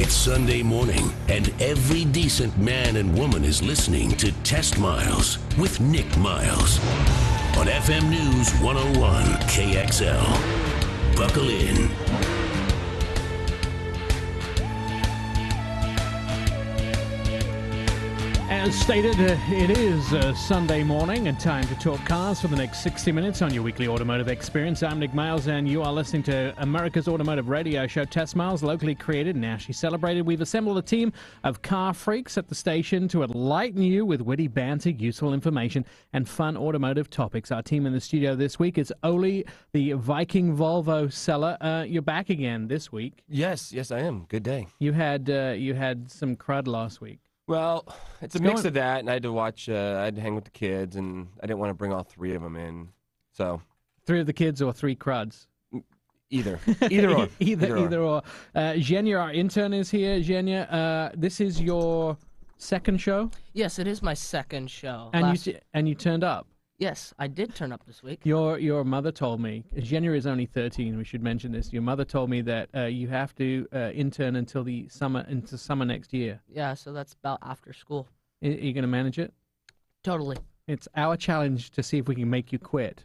It's Sunday morning, and every decent man and woman is listening to Test Miles with Nick Miles on FM News 101 KXL. Buckle in. As stated, it is Sunday morning and time to talk cars for the next 60 minutes on your weekly automotive experience. I'm Nick Miles, and you are listening to America's automotive radio show, Test Miles, locally created and nationally celebrated. We've assembled a team of car freaks at the station to enlighten you with witty banter, useful information, and fun automotive topics. Our team in the studio this week is Oli, the Viking Volvo seller. You're back again this week. Yes, I am. Good day. You had some crud last week. Well, it's a mix of that, and I had to watch, I had to hang with the kids, and I didn't want to bring all three of them in, so. 3 of the kids or 3 cruds? Either or. Either or. Zhenya, our intern, is here. Zhenya, this is your second show? Yes, it is my second show. And you turned up? Yes, I did turn up this week. Your mother told me, Zhenya is only 13, we should mention this. Your mother told me that you have to intern until into summer next year. Yeah, so that's about after school. Are you going to manage it? Totally. It's our challenge to see if we can make you quit.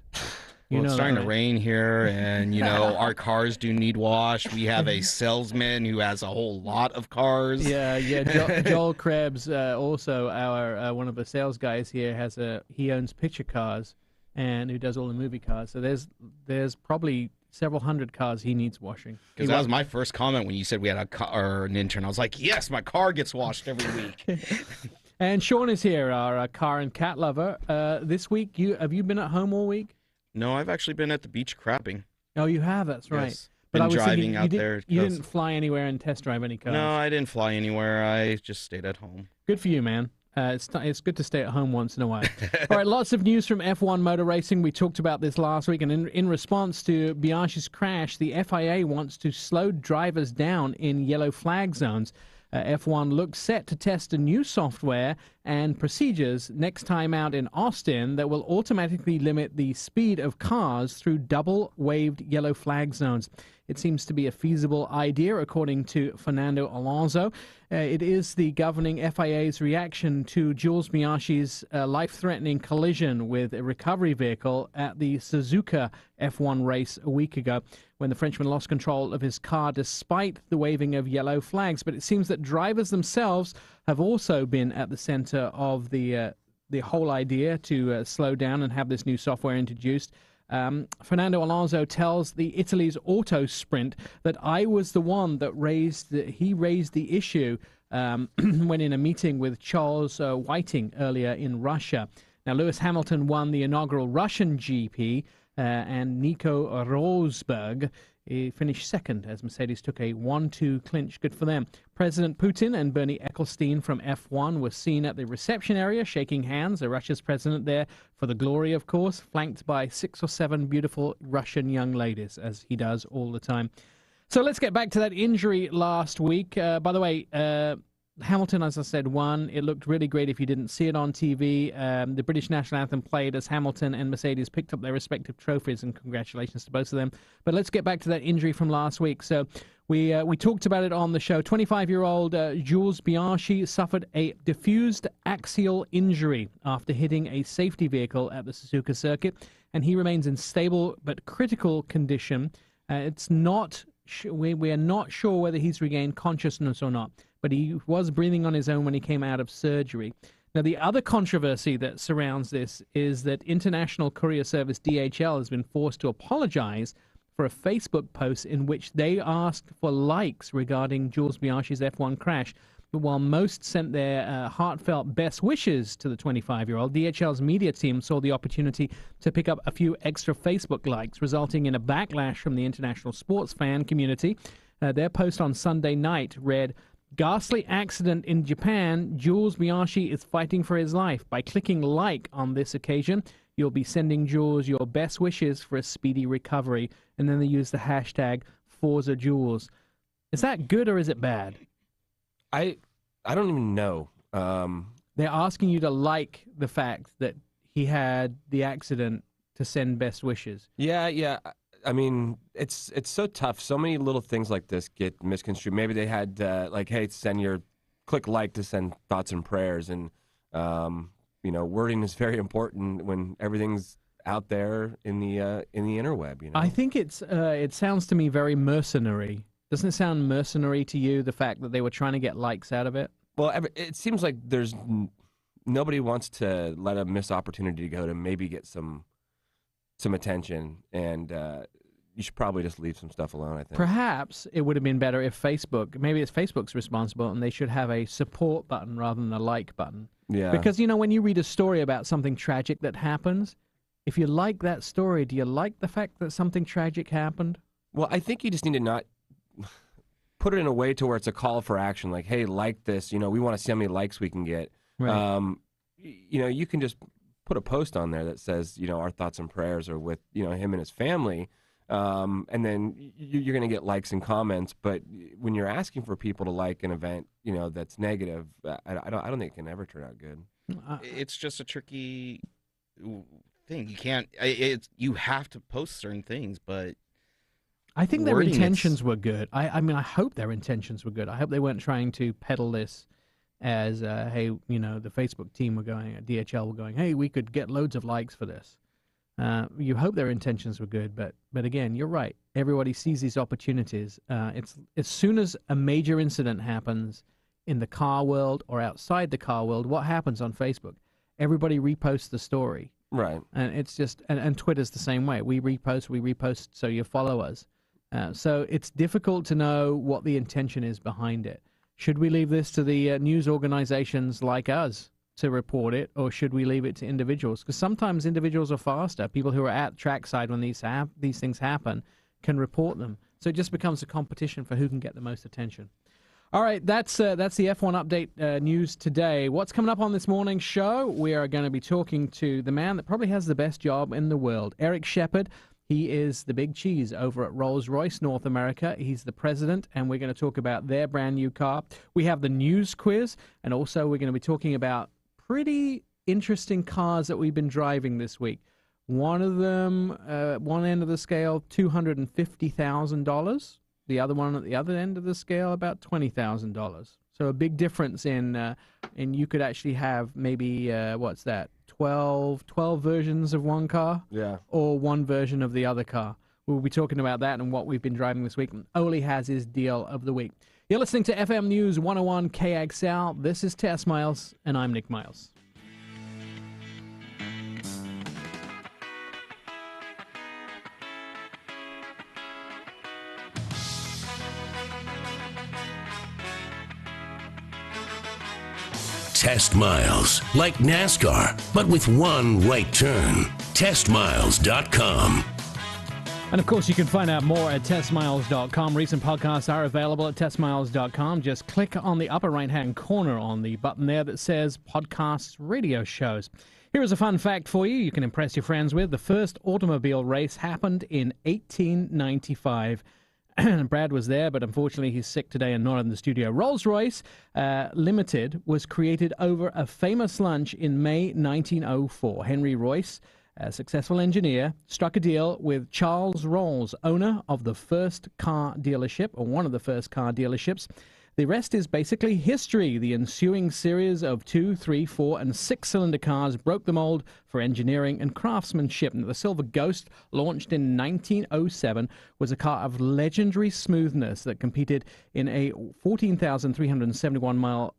Well, it's starting to rain here, and, our cars do need wash. We have a salesman who has a whole lot of cars. Yeah. Joel Krebs, also our one of the sales guys here, he owns picture cars, and who does all the movie cars. So there's probably several hundred cars he needs washing. Because that was my first comment when you said we had an intern. I was like, yes, my car gets washed every week. And Sean is here, our car and cat lover. This week, have you been at home all week? No, I've actually been at the beach crapping. Oh, you have? That's right. Yes. But been driving out there. You didn't fly anywhere and test drive any cars? No, I didn't fly anywhere. I just stayed at home. Good for you, man. It's good to stay at home once in a while. All right, lots of news from F1 motor racing. We talked about this last week, and in response to Biaggi's crash, the FIA wants to slow drivers down in yellow flag zones. F1 looks set to test a new software and procedures next time out in Austin that will automatically limit the speed of cars through double-waved yellow flag zones. It seems to be a feasible idea, according to Fernando Alonso. It is the governing FIA's reaction to Jules Biaggi's life-threatening collision with a recovery vehicle at the Suzuka F1 race a week ago, when the Frenchman lost control of his car despite the waving of yellow flags. But it seems that drivers themselves have also been at the center of the whole idea to slow down and have this new software introduced. Fernando Alonso tells the Italy's Auto Sprint that I was the one that raised the issue when in a meeting with Charles Whiting earlier in Russia. Now, Lewis Hamilton won the inaugural Russian GP, and Nico Rosberg finished second as Mercedes took a 1-2 clinch. Good for them. President Putin and Bernie Ecclestone from F1 were seen at the reception area shaking hands. Russia's president there for the glory, of course, flanked by 6 or 7 beautiful Russian young ladies, as he does all the time. So let's get back to that injury last week. By the way, Hamilton, as I said, won. It looked really great if you didn't see it on TV. The British national anthem played as Hamilton and Mercedes picked up their respective trophies, and congratulations to both of them. But let's get back to that injury from last week. So we talked about it on the show. 25-year-old Jules Biaggi suffered a diffused axial injury after hitting a safety vehicle at the Suzuka circuit, and he remains in stable but critical condition. We are not sure whether he's regained consciousness or not, but he was breathing on his own when he came out of surgery. Now, the other controversy that surrounds this is that International Courier Service, DHL, has been forced to apologize for a Facebook post in which they asked for likes regarding Jules Biaggi's F1 crash. But while most sent their heartfelt best wishes to the 25-year-old, DHL's media team saw the opportunity to pick up a few extra Facebook likes, resulting in a backlash from the international sports fan community. Their post on Sunday night read, "Ghastly accident in Japan. Jules Biaggi is fighting for his life. By clicking like on this occasion, you'll be sending Jules your best wishes for a speedy recovery." And then they use the hashtag Forza Jules. Is that good or is it bad? I don't even know. They're asking you to like the fact that he had the accident to send best wishes. Yeah. I mean, it's so tough. So many little things like this get misconstrued. Maybe they had like, hey, click like to send thoughts and prayers, and wording is very important when everything's out there in the interweb. I think it sounds to me very mercenary. Doesn't it sound mercenary to you, the fact that they were trying to get likes out of it? Well, it seems like there's nobody wants to let a missed opportunity go to maybe get some attention, and you should probably just leave some stuff alone, I think. Perhaps it would have been better if maybe it's Facebook's responsible, and they should have a support button rather than a like button. Yeah. Because, when you read a story about something tragic that happens, if you like that story, do you like the fact that something tragic happened? Well, I think you just need to not put it in a way to where it's a call for action, like, hey, like this, we want to see how many likes we can get. Right. You can just put a post on there that says, our thoughts and prayers are with, him and his family. And then you're going to get likes and comments. But when you're asking for people to like an event, that's negative, I don't think it can ever turn out good. It's just a tricky thing. You can't. You have to post certain ththings, but I think their intentions were good. I mean, I hope their intentions were good. I hope they weren't trying to peddle this as, hey, the Facebook team were going, DHL were going, hey, we could get loads of likes for this. You hope their intentions were good, but again, you're right. Everybody sees these opportunities. It's as soon as a major incident happens in the car world or outside the car world, what happens on Facebook? Everybody reposts the story. Right. And it's just, and Twitter's the same way. We repost, so you follow us. So it's difficult to know what the intention is behind it. Should we leave this to the news organizations like us to report it, or should we leave it to individuals? Because sometimes individuals are faster. People who are at trackside when these things happen can report them. So it just becomes a competition for who can get the most attention. All right, that's the F1 update news today. What's coming up on this morning's show? We are going to be talking to the man that probably has the best job in the world, Eric Shepard. He is the big cheese over at Rolls-Royce North America. He's the president, and we're going to talk about their brand new car. We have the news quiz, and also we're going to be talking about pretty interesting cars that we've been driving this week. One of them, one end of the scale, $250,000. The other one at the other end of the scale, about $20,000. So a big difference in you could actually have maybe, 12 versions of one car? Yeah. Or one version of the other car. We'll be talking about that and what we've been driving this week. Oli has his deal of the week. You're listening to FM News 101 KXL. This is Tess Miles, and I'm Nick Miles. Test Miles, like NASCAR, but with one right turn. TestMiles.com. And of course, you can find out more at testmiles.com. Recent podcasts are available at testmiles.com. Just click on the upper right-hand corner on the button there that says Podcasts Radio Shows. Here is a fun fact for you you can impress your friends with. The first automobile race happened in 1895. Brad was there, but unfortunately he's sick today and not in the studio. Rolls-Royce Limited was created over a famous lunch in May 1904. Henry Royce, a successful engineer, struck a deal with Charles Rolls, owner of the first car dealership, or one of the first car dealerships. The rest is basically history. The ensuing series of 2, 3, 4, and 6-cylinder cars broke the mold for engineering and craftsmanship. And the Silver Ghost, launched in 1907, was a car of legendary smoothness that competed in a 14,371-mile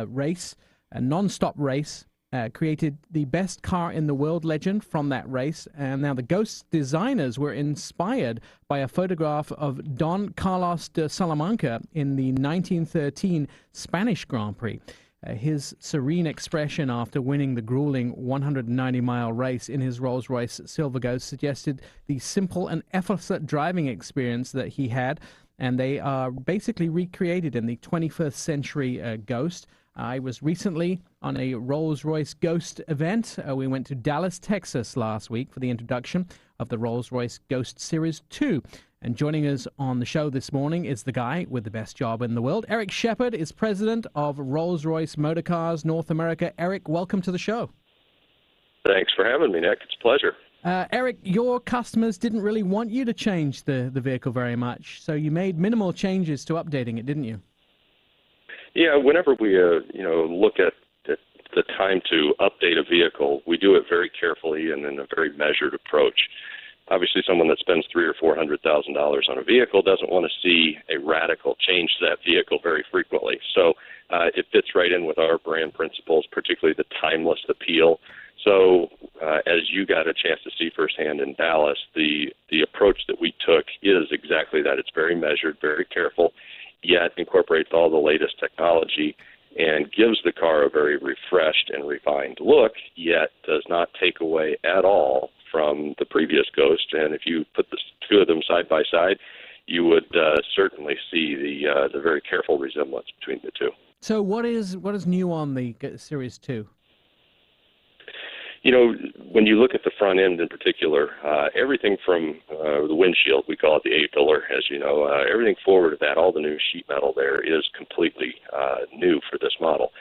race, a non-stop race. Created the best car in the world legend from that race. And now the Ghost's designers were inspired by a photograph of Don Carlos de Salamanca in the 1913 Spanish Grand Prix. His serene expression after winning the grueling 190-mile race in his Rolls-Royce Silver Ghost suggested the simple and effortless driving experience that he had. And they are basically recreated in the 21st century Ghost. I was recently on a Rolls-Royce Ghost event. We went to Dallas, Texas last week for the introduction of the Rolls-Royce Ghost Series 2. And joining us on the show this morning is the guy with the best job in the world. Eric Shepard is president of Rolls-Royce Motorcars North America. Eric, welcome to the show. Thanks for having me, Nick. It's a pleasure. Eric, your customers didn't really want you to change the vehicle very much, so you made minimal changes to updating it, didn't you? Yeah, whenever we look at the time to update a vehicle, we do it very carefully and in a very measured approach. Obviously, someone that spends $300,000 or $400,000 on a vehicle doesn't want to see a radical change to that vehicle very frequently. So it fits right in with our brand principles, particularly the timeless appeal. So as you got a chance to see firsthand in Dallas, the approach that we took is exactly that. It's very measured, very careful, yet incorporates all the latest technology and gives the car a very refreshed and refined look, yet does not take away at all from the previous Ghost. And if you put the two of them side by side, you would certainly see the very careful resemblance between the two. So what is new on the Series 2? You know, when you look at the front end in particular, everything from the windshield, we call it the A-pillar, as you know, everything forward of that, all the new sheet metal there is completely new for this model.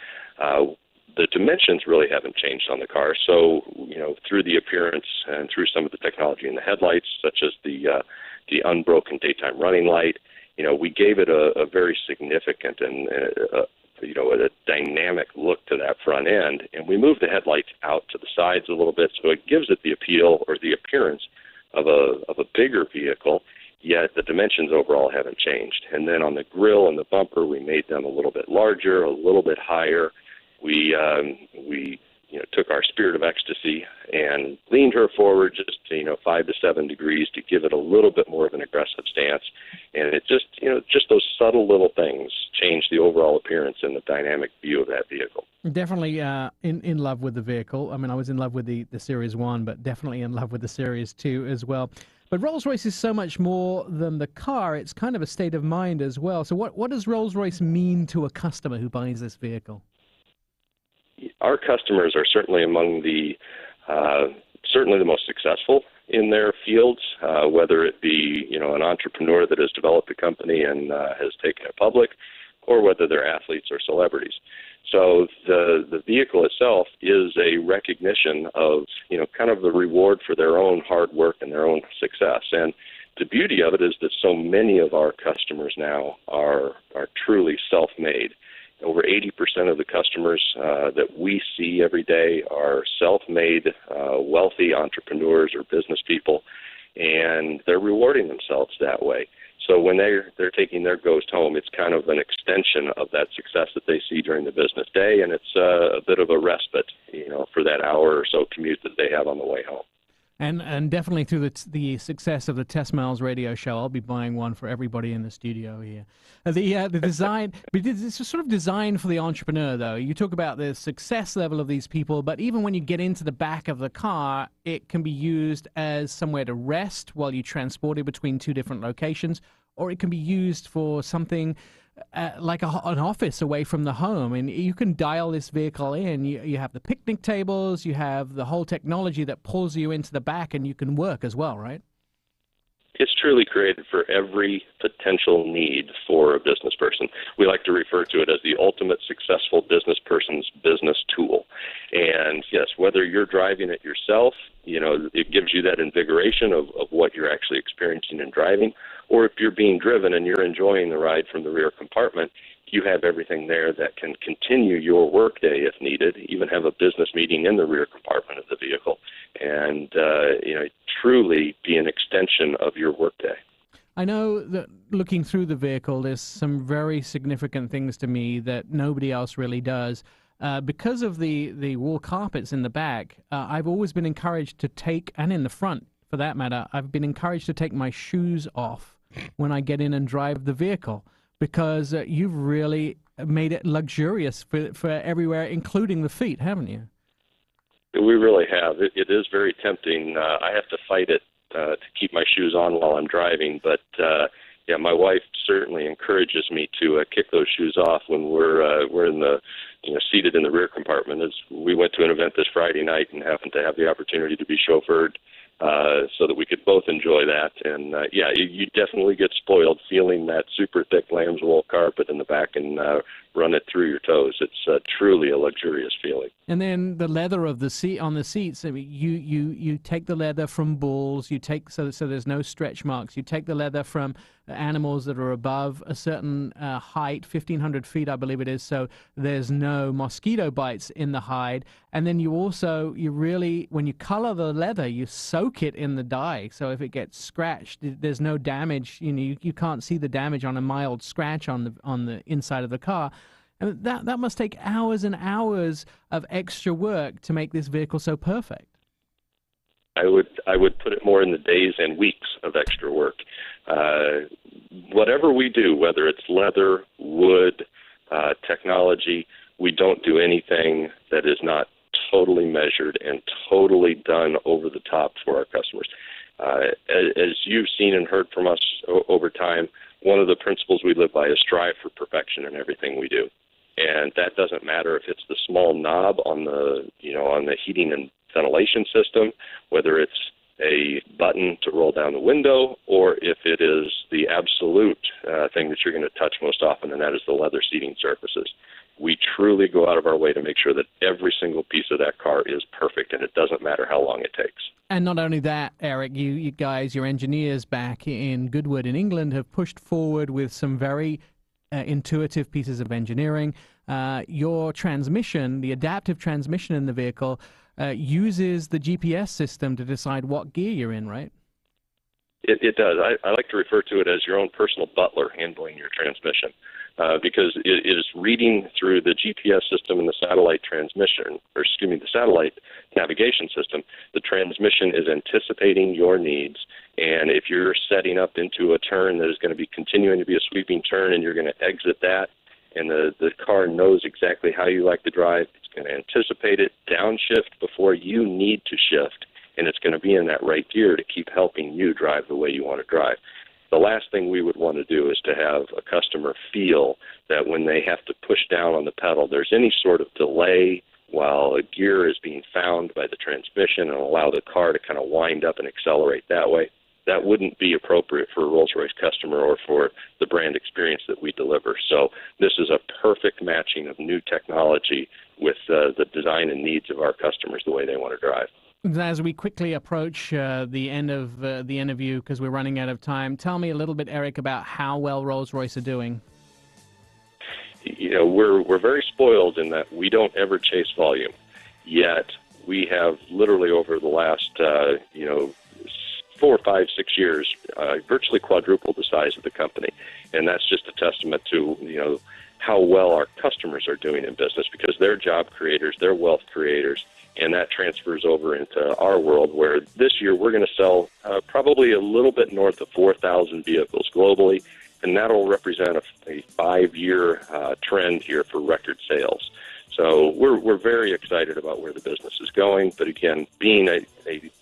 The dimensions really haven't changed on the car, so, you know, through the appearance and through some of the technology in the headlights, such as the unbroken daytime running light, you know, we gave it a very significant and a dynamic look to that front end, and we moved the headlights out to the sides a little bit, so it gives it the appeal or the appearance of a bigger vehicle, yet the dimensions overall haven't changed. And then on the grille and the bumper, we made them a little bit larger, a little bit higher. We took our Spirit of Ecstasy and leaned her forward just 5 to 7 degrees to give it a little bit more of an aggressive stance. And it just those subtle little things change the overall appearance and the dynamic view of that vehicle. Definitely in love with the vehicle. I mean, I was in love with the Series 1, but definitely in love with the Series 2 as well. But Rolls-Royce is so much more than the car. It's kind of a state of mind as well. So what does Rolls-Royce mean to a customer who buys this vehicle? Our customers are certainly among the most successful in their fields, whether it be an entrepreneur that has developed a company and has taken it public, or whether they're athletes or celebrities. So the vehicle itself is a recognition of kind of the reward for their own hard work and their own success. And the beauty of it is that so many of our customers now are truly self-made. Over 80% of the customers that we see every day are self-made, wealthy entrepreneurs or business people, and they're rewarding themselves that way. So when they're taking their Ghost home, it's kind of an extension of that success that they see during the business day, and it's a bit of a respite, for that hour or so commute that they have on the way home. And definitely through the success of the Test Miles radio show, I'll be buying one for everybody in the studio here. The design, it's sort of designed for the entrepreneur, though. You talk about the success level of these people, but even when you get into the back of the car, it can be used as somewhere to rest while you transport it between two different locations, or it can be used for something like an office away from the home, and you can dial this vehicle in. You have the picnic tables, you have the whole technology that pulls you into the back, and you can work as well, right? It's truly created for every potential need for a business person. We like to refer to it as the ultimate successful business person's business tool. And yes, whether you're driving it yourself, it gives you that invigoration of what you're actually experiencing and driving, or if you're being driven and you're enjoying the ride from the rear compartment, you have everything there that can continue your workday if needed, even have a business meeting in the rear compartment of the vehicle, and truly be an extension of your workday. I know that looking through the vehicle, there's some very significant things to me that nobody else really does. Because of the wool carpets in the back, I've always been encouraged to take, and in the front for that matter, I've been encouraged to take my shoes off when I get in and drive the vehicle, because you've really made it luxurious for everywhere, including the feet, haven't you? We really have. It is very tempting. I have to fight it to keep my shoes on while I'm driving, but my wife certainly encourages me to kick those shoes off when we're in the seated in the rear compartment. As we went to an event this Friday night and happened to have the opportunity to be chauffeured, so that we could both enjoy that. And you definitely get spoiled feeling that super thick lamb's wool carpet in the back and run it through your toes. It's truly a luxurious feeling. And then the leather of the seat on the seats. I mean, you take the leather from bulls. You take so there's no stretch marks. You take the leather from animals that are above a certain height, 1,500 feet, I believe it is. So there's no mosquito bites in the hide. And then you really, when you color the leather, you soak it in the dye. So if it gets scratched, there's no damage. You can't see the damage on a mild scratch on the inside of the car. And that must take hours and hours of extra work to make this vehicle so perfect. I would put it more in the days and weeks of extra work. Whatever we do, whether it's leather, wood, technology, we don't do anything that is not totally measured and totally done over the top for our customers. As you've seen and heard from us over time, one of the principles we live by is strive for perfection in everything we do. And that doesn't matter if it's the small knob on the heating and ventilation system, whether it's a button to roll down the window, or if it is the absolute thing that you're going to touch most often, and that is the leather seating surfaces. We truly go out of our way to make sure that every single piece of that car is perfect, and it doesn't matter how long it takes. And not only that, Eric, you guys, your engineers back in Goodwood in England have pushed forward with some very intuitive pieces of engineering. Your transmission, the adaptive transmission in the vehicle, uses the GPS system to decide what gear you're in, right? It does. I like to refer to it as your own personal butler handling your transmission, because it is reading through the GPS system and the satellite the satellite navigation system. The transmission is anticipating your needs, and if you're setting up into a turn that is going to be continuing to be a sweeping turn and you're going to exit that, and the car knows exactly how you like to drive, it's going to anticipate it, downshift before you need to shift, and it's going to be in that right gear to keep helping you drive the way you want to drive. The last thing we would want to do is to have a customer feel that when they have to push down on the pedal, there's any sort of delay while a gear is being found by the transmission and allow the car to kind of wind up and accelerate that way. That wouldn't be appropriate for a Rolls-Royce customer or for the brand experience that we deliver. So this is a perfect matching of new technology with the design and needs of our customers, the way they want to drive. As we quickly approach the end of you, because we're running out of time, tell me a little bit, Eric, about how well Rolls-Royce are doing. We're very spoiled in that we don't ever chase volume. Yet we have literally over the last 4, 5, 6 years virtually quadrupled the size of the company, and that's just a testament to how well our customers are doing in business, because they're job creators, they're wealth creators. And that transfers over into our world, where this year we're going to sell probably a little bit north of 4,000 vehicles globally, and that'll represent a 5-year trend here for record sales. So we're very excited about where the business is going. But again, being a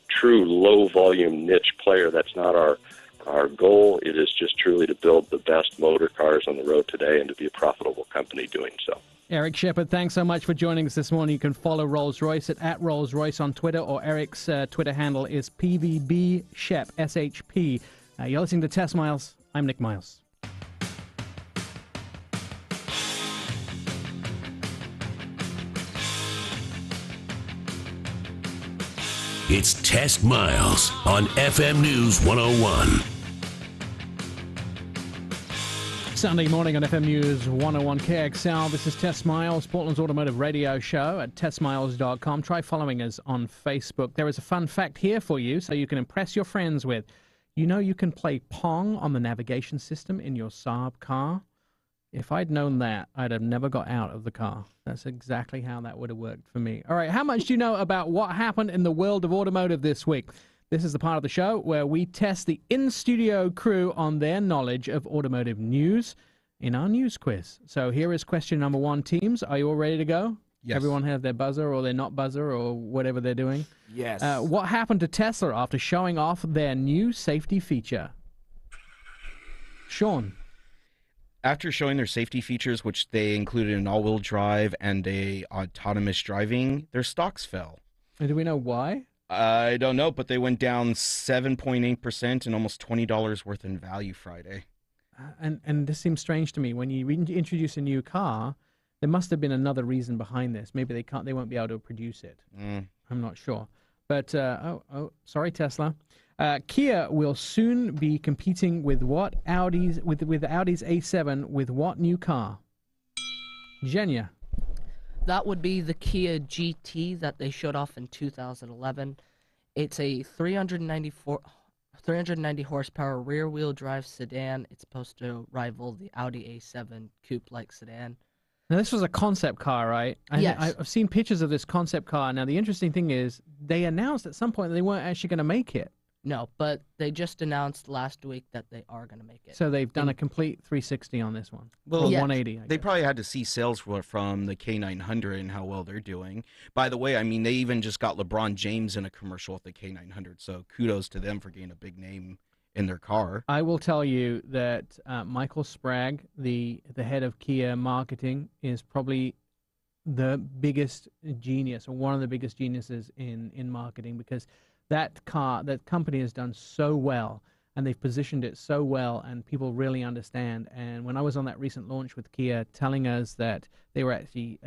true low-volume niche player, that's not our goal. It is just truly to build the best motor cars on the road today and to be a profitable company doing so. Eric Shepard, thanks so much for joining us this morning. You can follow Rolls-Royce at Rolls-Royce on Twitter, or Eric's Twitter handle is PVBShep, SHP. You're listening to Test Miles. I'm Nick Miles. It's Test Miles on FM News 101. Sunday morning on FM News 101 KXL. This is Test Miles, Portland's automotive radio show at testmiles.com. Try following us on Facebook. There is a fun fact here for you so you can impress your friends with. You can play Pong on the navigation system in your Saab car. If I'd known that, I'd have never got out of the car. That's exactly how that would have worked for me. All right, how much do you know about what happened in the world of automotive this week? This is the part of the show where we test the in-studio crew on their knowledge of automotive news in our news quiz. So here is question number 1. Teams, are you all ready to go? Yes. Everyone have their buzzer or their not buzzer or whatever they're doing? Yes. What happened to Tesla after showing off their new safety feature? Sean. After showing their safety features, which they included an all-wheel drive and a autonomous driving, their stocks fell. And do we know why? I don't know, but they went down 7.8% and almost $20 worth in value Friday. and this seems strange to me. When you introduce a new car, there must have been another reason behind this. Maybe they won't be able to produce it. I'm not sure. But sorry, Tesla. Kia will soon be competing with what Audi's with Audi's A7 with what new car? Genya. That would be the Kia GT that they showed off in 2011. It's a 390 horsepower rear-wheel drive sedan. It's supposed to rival the Audi A7 coupe-like sedan. Now, this was a concept car, right? Yes. I've seen pictures of this concept car. Now, the interesting thing is they announced at some point that they weren't actually going to make it. No, but they just announced last week that they are going to make it. So they've done a complete 360 on this one. Well, or yes. 180. They probably had to see sales from the K900 and how well they're doing. By the way, I mean, they even just got LeBron James in a commercial with the K900, so kudos to them for getting a big name in their car. I will tell you that Michael Sprague, the head of Kia marketing, is probably the biggest genius, or one of the biggest geniuses in marketing, because that company has done so well, and they've positioned it so well, and people really understand. And when I was on that recent launch with Kia, telling us that they were actually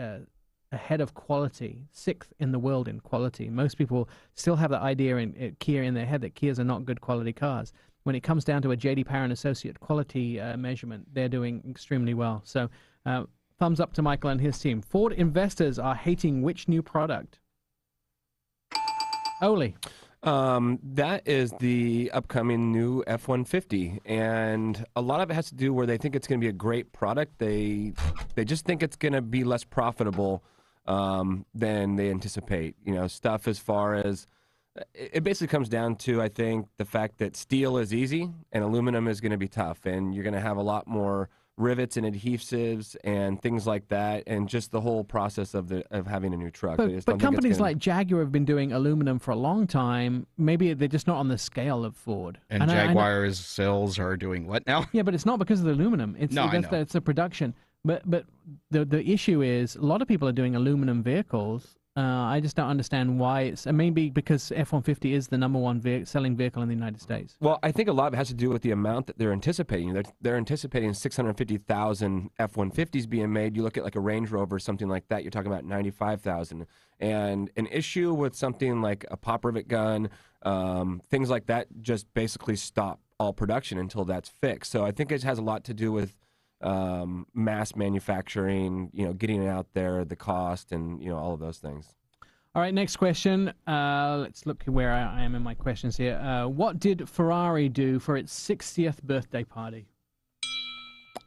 ahead of quality, 6th in the world in quality. Most people still have that idea in Kia in their head that Kias are not good quality cars. When it comes down to a J.D. Power Associate quality measurement, they're doing extremely well. So thumbs up to Michael and his team. Ford investors are hating which new product? Oli. That is the upcoming new F-150, and a lot of it has to do where they think it's going to be a great product. They just think it's going to be less profitable than they anticipate. You know, stuff as far as it basically comes down to, I think, the fact that steel is easy and aluminum is going to be tough, and you're going to have a lot more rivets and adhesives and things like that, and just the whole process of having a new truck. But companies like Jaguar have been doing aluminum for a long time. Maybe they're just not on the scale of Ford. And Jaguar's sales are doing what now? Yeah, but it's not because of the aluminum. It's it's the production. But the issue is a lot of people are doing aluminum vehicles. I just don't understand why it's maybe because F-150 is the number one selling vehicle in the United States. Well, I think a lot of it has to do with the amount that they're anticipating. They're anticipating 650,000 F-150s being made. You look at like a Range Rover, something like that, you're talking about 95,000. And an issue with something like a pop rivet gun, things like that, just basically stop all production until that's fixed. So I think it has a lot to do with mass manufacturing, getting it out there, the cost, and all of those things. All right, next question. Let's look where I am in my questions here. What did Ferrari do for its 60th birthday party?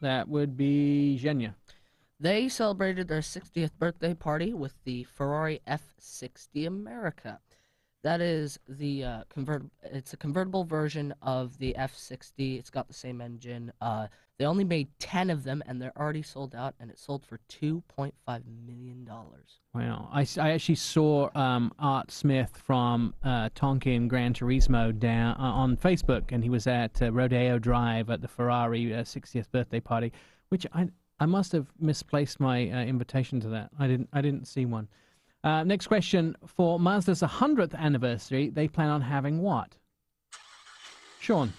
That would be Genya. They celebrated their 60th birthday party with the Ferrari F60 America. That is the it's a convertible version of the F60. It's got the same engine. They only made 10 of them, and they're already sold out, and it sold for $2.5 million. Wow. I actually saw Art Smith from Tonkin Gran Turismo down on Facebook, and he was at Rodeo Drive at the Ferrari 60th birthday party, which I must have misplaced my invitation to that. I didn't see one. Next question. For Mazda's 100th anniversary, they plan on having what? Sean.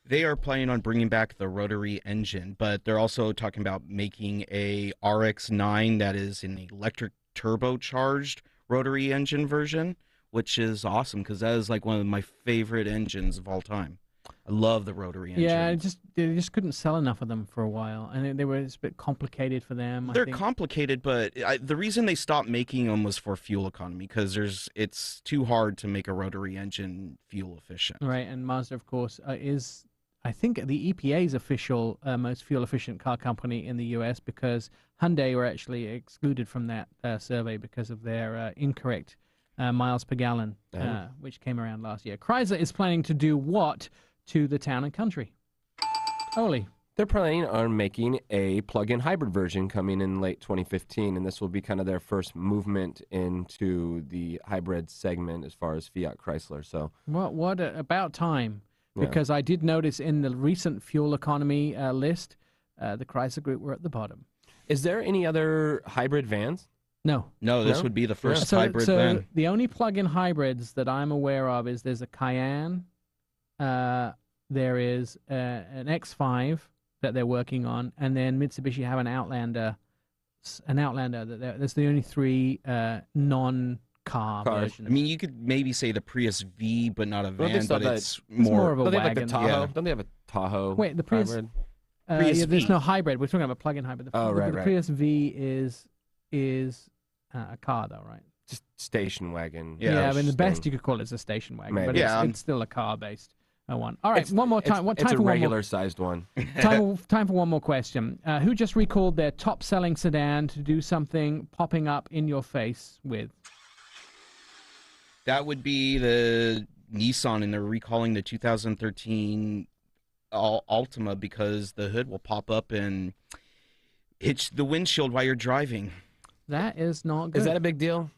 They are planning on bringing back the rotary engine, but they're also talking about making a RX-9 that is an electric turbocharged rotary engine version, which is awesome because that is like one of my favorite engines of all time. I love the rotary engine. Yeah, they just couldn't sell enough of them for a while, and they were a bit complicated for them. They're complicated, but the reason they stopped making them was for fuel economy because it's too hard to make a rotary engine fuel efficient. Right, and Mazda, of course, is, I think, the EPA's official most fuel-efficient car company in the U.S. because Hyundai were actually excluded from that survey because of their incorrect miles per gallon, which came around last year. Chrysler is planning to do what to the town and country? Oli. They're planning on making a plug-in hybrid version coming in late 2015, and this will be kind of their first movement into the hybrid segment as far as Fiat Chrysler. So, what about time? Because I did notice in the recent fuel economy list, the Chrysler Group were at the bottom. Is there any other hybrid vans? No. No, this would be the first hybrid van. The only plug-in hybrids that I'm aware of is there's a Cayenne, there is an X5, that they're working on, and then Mitsubishi have an Outlander. That's the only three non-car Cars. versions. I mean, you could maybe say the Prius V, but not a Well, they van, still but have it's more of a Don't they have like the wagon. Tahoe? Yeah. Don't they have a Tahoe? Wait, the Prius. hybrid? Prius Yeah, there's V. no hybrid. We're talking about plug-in hybrid. Oh, right, the right. Prius V is a car, though, right? Just station wagon. Yeah, I mean, the thing. best you could call it is a station wagon, Maybe. but Yeah, it's still a car-based one. All right, one more time. It's Time a for one more. regular-sized one. Time for one more question. Who just recalled their top-selling sedan to do something popping up in your face with? That would be the Nissan, and they're recalling the 2013 Altima because the hood will pop up and hit the windshield while you're driving. That is not good. Is that a big deal?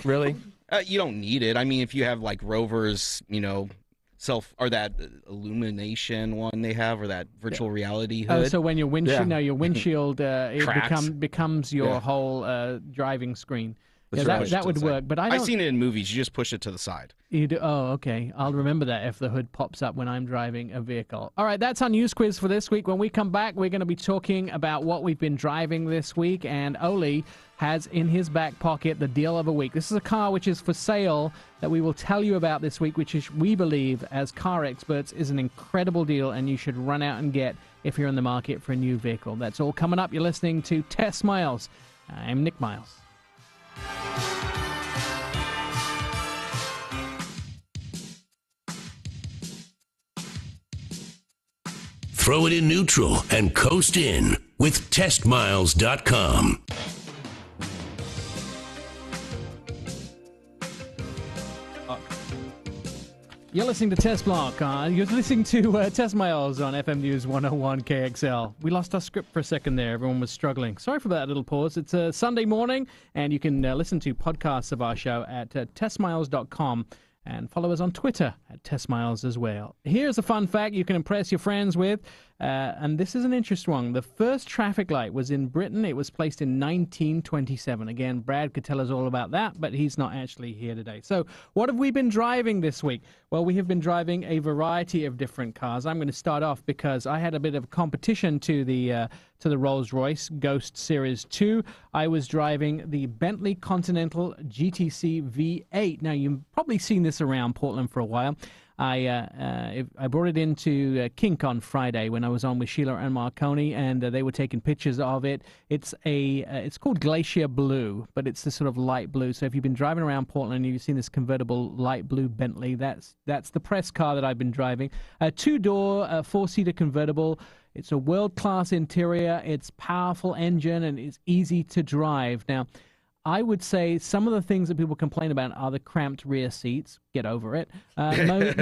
Really? You don't need it. I mean, if you have like Rover's, or that illumination one they have, or that virtual reality hood. Oh, so when your windshield, Yeah. no, your windshield it Cracks. becomes your Yeah. whole driving screen. That's Yeah, right. that would work, but I don't. I've seen it in movies. You just push it to the side. You do? Oh, okay. I'll remember that if the hood pops up when I'm driving a vehicle. All right, that's our news quiz for this week. When we come back, we're going to be talking about what we've been driving this week, and Oli has in his back pocket the deal of a week. This is a car which is for sale that we will tell you about this week, which is, we believe, as car experts, is an incredible deal, and you should run out and get if you're in the market for a new vehicle. That's all coming up. You're listening to Test Miles. I'm Nick Miles. Throw it in neutral and coast in with testmiles.com. You're listening to Test Block. You're listening to Test Miles on FM News 101 KXL. We lost our script for a second there. Everyone was struggling. Sorry for that little pause. It's a Sunday morning, and you can listen to podcasts of our show at testmiles.com. And follow us on Twitter at TestMiles as well. Here's a fun fact you can impress your friends with, and this is an interesting one. The first traffic light was in Britain. It was placed in 1927. Again, Brad could tell us all about that, but he's not actually here today. So what have we been driving this week? Well, we have been driving a variety of different cars. I'm going to start off because I had a bit of competition to the Rolls-Royce Ghost Series 2. I was driving the Bentley Continental GTC V8. Now, you've probably seen this around Portland for a while. I brought it into Kink on Friday when I was on with Sheila and Marconi, and they were taking pictures of it. It's called Glacier Blue, but it's this sort of light blue. So if you've been driving around Portland and you've seen this convertible light blue Bentley, that's the press car that I've been driving. A two-door, four-seater convertible. It's a world-class interior. It's powerful engine, and it's easy to drive. Now, I would say some of the things that people complain about are the cramped rear seats. Get over it.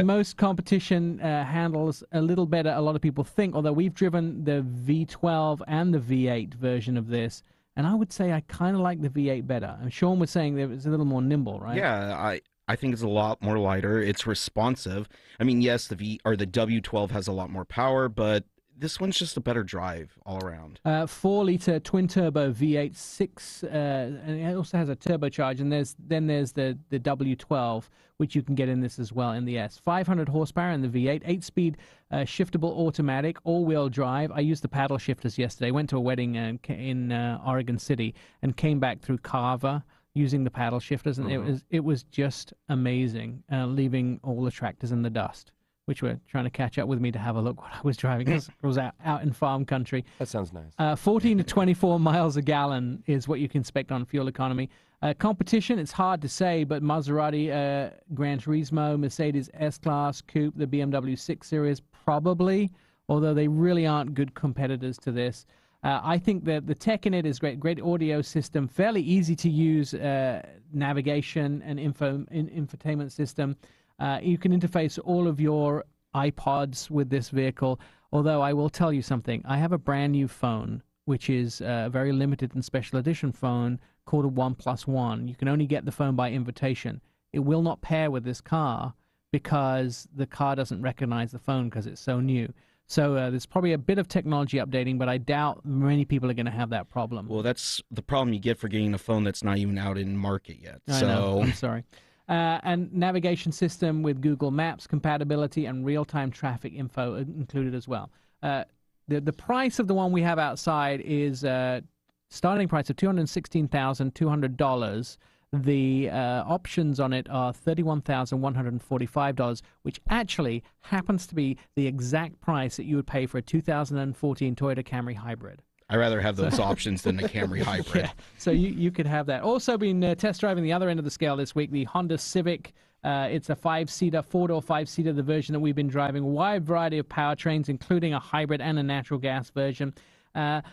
Most competition handles a little better, a lot of people think, although we've driven the V12 and the V8 version of this, and I would say I kind of like the V8 better. And Sean was saying that it's a little more nimble, right? Yeah, I think it's a lot more lighter. It's responsive. I mean, yes, the W12 has a lot more power, but this one's just a better drive all around. 4-liter twin-turbo V8 6, and it also has a turbocharge, and there's the W12, which you can get in this as well in the S. 500 horsepower in the V8, 8-speed shiftable automatic, all-wheel drive. I used the paddle shifters yesterday. Went to a wedding in Oregon City and came back through Carver using the paddle shifters, and it was just amazing, leaving all the tractors in the dust, which were trying to catch up with me to have a look what I was driving. I was out in farm country. That sounds nice. 14 to 24 miles a gallon is what you can expect on fuel economy. Competition, it's hard to say, but Maserati Gran Turismo, Mercedes S-Class Coupe, the BMW 6 Series, probably, although they really aren't good competitors to this. I think that the tech in it is great audio system, fairly easy to use navigation and infotainment system. You can interface all of your iPods with this vehicle, although I will tell you something. I have a brand new phone, which is a very limited and special edition phone called a OnePlus One. You can only get the phone by invitation. It will not pair with this car because the car doesn't recognize the phone because it's so new. So there's probably a bit of technology updating, but I doubt many people are going to have that problem. Well, that's the problem you get for getting a phone that's not even out in market yet. I know. I'm sorry. And navigation system with Google Maps compatibility and real-time traffic info included as well. The price of the one we have outside is starting price of $216,200. The options on it are $31,145, which actually happens to be the exact price that you would pay for a 2014 Toyota Camry Hybrid. I'd rather have those options than the Camry Hybrid. Yeah, so you could have that. Also been test driving the other end of the scale this week, the Honda Civic. It's a four-door, five-seater, the version that we've been driving. A wide variety of powertrains, including a hybrid and a natural gas version. Honda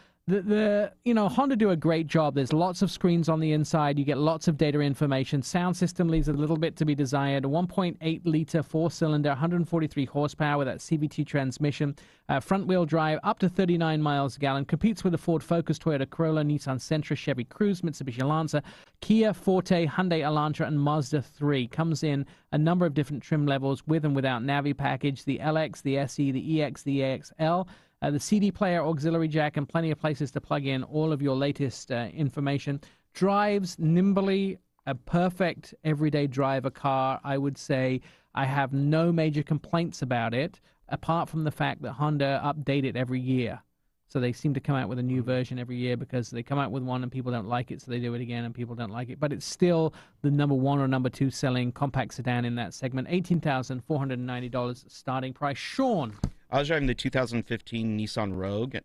do a great job. There's lots of screens on the inside. You get lots of data information. Sound system leaves a little bit to be desired. A 1.8-liter four-cylinder, 143 horsepower with that CVT transmission. Front-wheel drive, up to 39 miles a gallon. Competes with the Ford Focus, Toyota Corolla, Nissan Sentra, Chevy Cruze, Mitsubishi Lancer, Kia Forte, Hyundai Elantra, and Mazda 3. Comes in a number of different trim levels with and without Navi package. The LX, the SE, the EX, the AXL. The CD player, auxiliary jack, and plenty of places to plug in all of your latest information. Drives nimbly, a perfect everyday driver car. I would say I have no major complaints about it, apart from the fact that Honda update it every year. So they seem to come out with a new version every year because they come out with one and people don't like it, so they do it again and people don't like it. But it's still the number one or number two selling compact sedan in that segment. $18,490 starting price. Sean. I was driving the 2015 Nissan Rogue.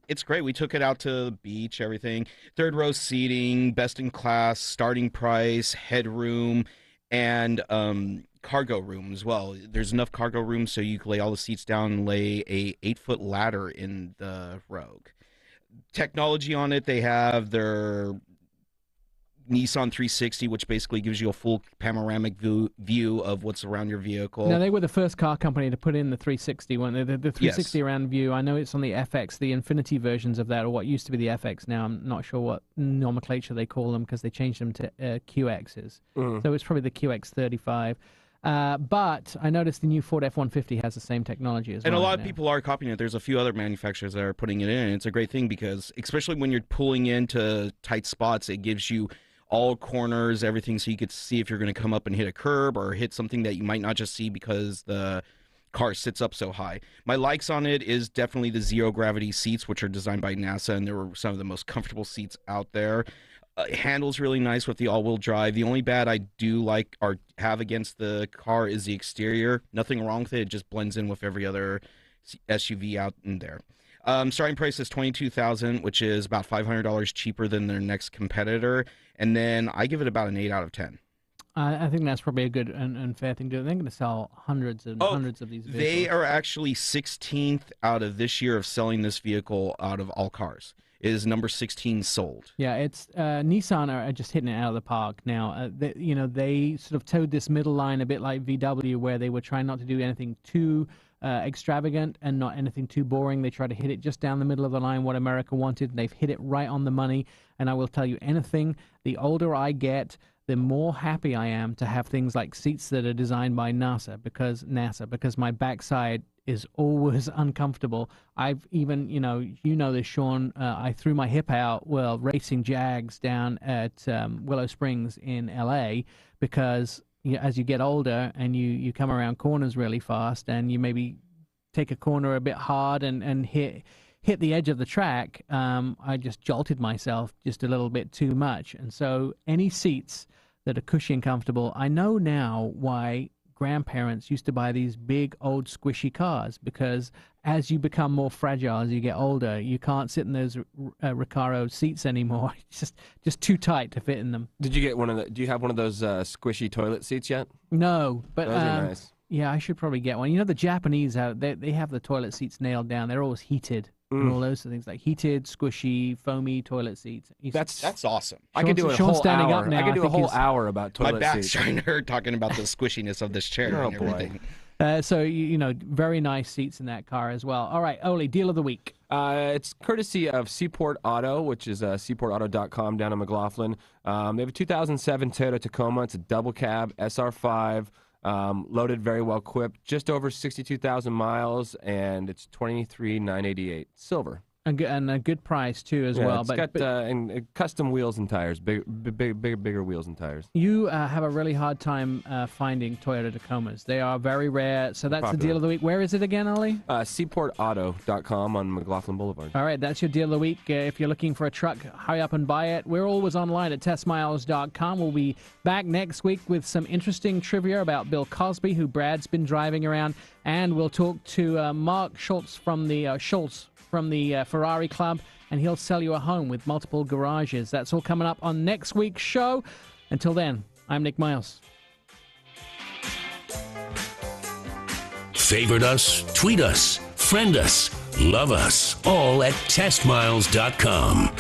It's great. We took it out to the beach, everything. Third row seating, best in class, starting price, headroom, and cargo room as well. There's enough cargo room so you can lay all the seats down and lay a 8-foot ladder in the Rogue. Technology on it, they have their Nissan 360, which basically gives you a full panoramic view of what's around your vehicle. Now, they were the first car company to put in the 360 one. The 360 Yes. around view. I know it's on the FX, the Infinity versions of that, or what used to be the FX now. I'm not sure what nomenclature they call them because they changed them to QXs. So it's probably the QX35. But I noticed the new Ford F-150 has the same technology as well. And a lot of now. people are copying it. There's a few other manufacturers that are putting it in. And it's a great thing because, especially when you're pulling into tight spots, it gives you all corners, everything, so you could see if you're going to come up and hit a curb or hit something that you might not just see because the car sits up so high. My likes on it is definitely the zero-gravity seats, which are designed by NASA, and they were some of the most comfortable seats out there. Handles really nice with the all-wheel drive. The only bad I do like or have against the car is the exterior. Nothing wrong with it. It just blends in with every other SUV out in there. Starting price is $22,000, which is about $500 cheaper than their next competitor. And then I give it about an 8 out of 10. I think that's probably a good and fair thing to do. They're going to sell hundreds of these vehicles. They are actually 16th out of this year of selling this vehicle out of all cars. It is number 16 sold. Yeah, it's Nissan are just hitting it out of the park now. They sort of towed this middle line a bit like VW, where they were trying not to do anything too extravagant and not anything too boring. They try to hit it just down the middle of the line, what America wanted. They've hit it right on the money. And I will tell you anything, the older I get, the more happy I am to have things like seats that are designed by NASA because my backside is always uncomfortable. I've even, you know this, Sean, I threw my hip out racing Jags down at Willow Springs in LA because as you get older and you come around corners really fast and you maybe take a corner a bit hard and hit the edge of the track, I just jolted myself just a little bit too much. And so any seats that are cushy and comfortable, I know now why grandparents used to buy these big old squishy cars, because as you become more fragile as you get older, you can't sit in those Recaro seats anymore. It's just too tight to fit in them. Did you get one of the? Do you have one of those squishy toilet seats yet? No, but Those are nice. Yeah, I should probably get one. The Japanese they have the toilet seats nailed down. They're always heated. And all those things like heated, squishy, foamy toilet seats. That's awesome. I could do a Sean's whole standing hour. up now. I could do a whole hour about toilet My back's seats. trying to hurt talking about the squishiness of this chair and everything. So very nice seats in that car as well. All right, Oli, deal of the week. It's courtesy of Seaport Auto, which is seaportauto.com down in McLaughlin. They have a 2007 Toyota Tacoma. It's a double cab SR5. Loaded, very well equipped, just over 62,000 miles, and it's $23,988 silver. and a good price too as Yeah, well. it's got and custom wheels and tires, bigger wheels and tires. You have a really hard time finding Toyota Tacomas. They are very rare. So that's the Popular. deal of the week. Where is it again, Ollie? Seaportauto.com on McLaughlin Boulevard. All right, that's your deal of the week. If you're looking for a truck, hurry up and buy it. We're always online at testmiles.com. We'll be back next week with some interesting trivia about Bill Cosby, who Brad's been driving around, and we'll talk to Mark Schultz from the Ferrari Club, and he'll sell you a home with multiple garages. That's all coming up on next week's show. Until then, I'm Nick Miles. Favorite us, tweet us, friend us, love us, all at testmiles.com.